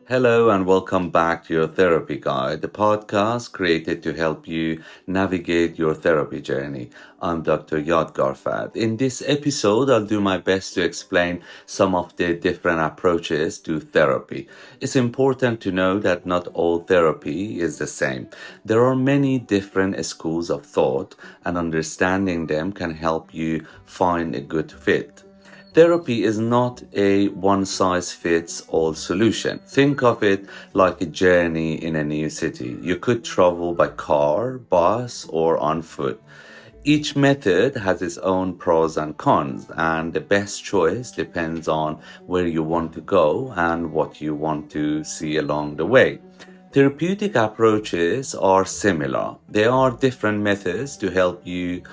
Hello and welcome back to your therapy guide, the podcast created to help you navigate your therapy journey. I'm Dr. Yadegarfard. In this episode, I'll do my best to explain some of the different approaches to therapy. It's important to know that not all therapy is the same. There are many different schools of thought, and understanding them can help you find a good fit. Therapy is not a one size fits all solution. Think of it like a journey in a new city. You could travel by car, bus, or on foot. Each method has its own pros and cons, and the best choice depends on where you want to go and what you want to see along the way. Therapeutic approaches are similar. They are different methods to help you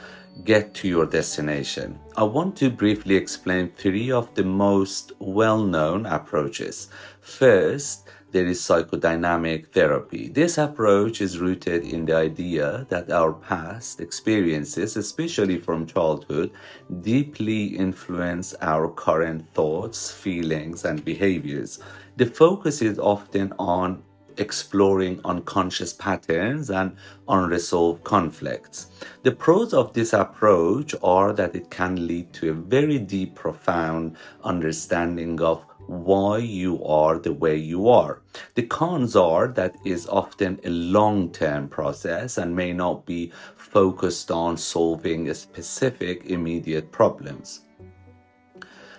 get to your destination. I want to briefly explain three of the most well-known approaches. First, there is psychodynamic therapy. This approach is rooted in the idea that our past experiences, especially from childhood, deeply influence our current thoughts, feelings, and behaviors. The focus is often on exploring unconscious patterns and unresolved conflicts. The pros of this approach are that it can lead to a very deep, profound understanding of why you are the way you are. The cons are that it is often a long-term process and may not be focused on solving a specific immediate problems.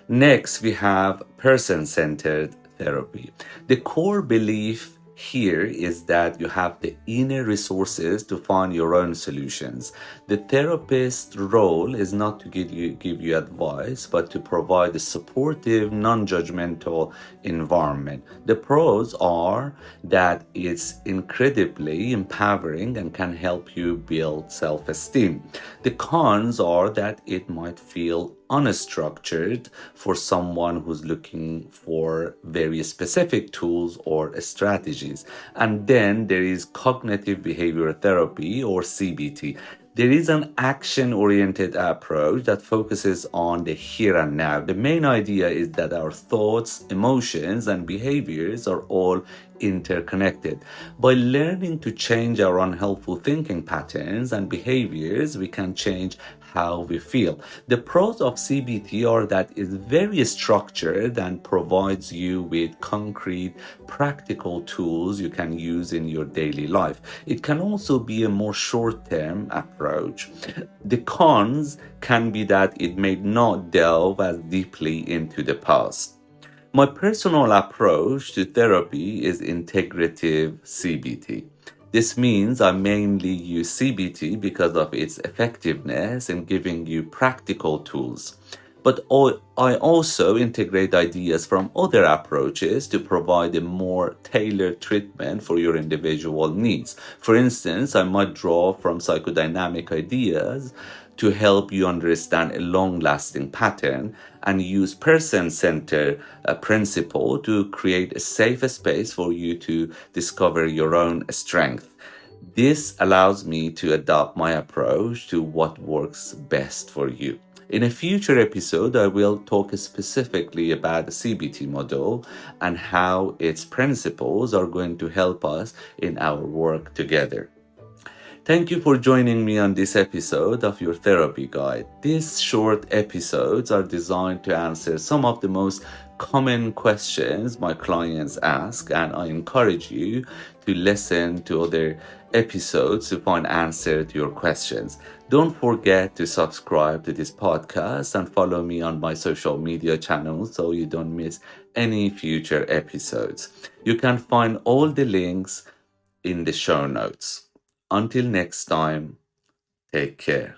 Next, we have person-centered therapy. The core belief here is that you have the inner resources to find your own solutions. The therapist's role is not to give you advice, but to provide a supportive, non-judgmental environment. The pros are that it's incredibly empowering and can help you build self-esteem. The cons are that it might feel unstructured for someone who's looking for very specific tools or strategies. And then there is cognitive behavioral therapy or CBT. There is an action-oriented approach that focuses on the here and now. The main idea is that our thoughts, emotions, and behaviors are all interconnected. By learning to change our unhelpful thinking patterns and behaviors, we can change how we feel. The pros of CBT are that it's very structured and provides you with concrete, practical tools you can use in your daily life. It can also be a more short-term approach. The cons can be that it may not delve as deeply into the past. My personal approach to therapy is integrative CBT. This means I mainly use CBT because of its effectiveness in giving you practical tools. But I also integrate ideas from other approaches to provide a more tailored treatment for your individual needs. For instance, I might draw from psychodynamic ideas to help you understand a long-lasting pattern and use person-centered principle to create a safe space for you to discover your own strength. This allows me to adapt my approach to what works best for you. In a future episode, I will talk specifically about the CBT model and how its principles are going to help us in our work together. Thank you for joining me on this episode of your therapy guide. These short episodes are designed to answer some of the most common questions my clients ask, and I encourage you to listen to other episodes to find answers to your questions. Don't forget to subscribe to this podcast and follow me on my social media channels so you don't miss any future episodes. You can find all the links in the show notes. Until next time, take care.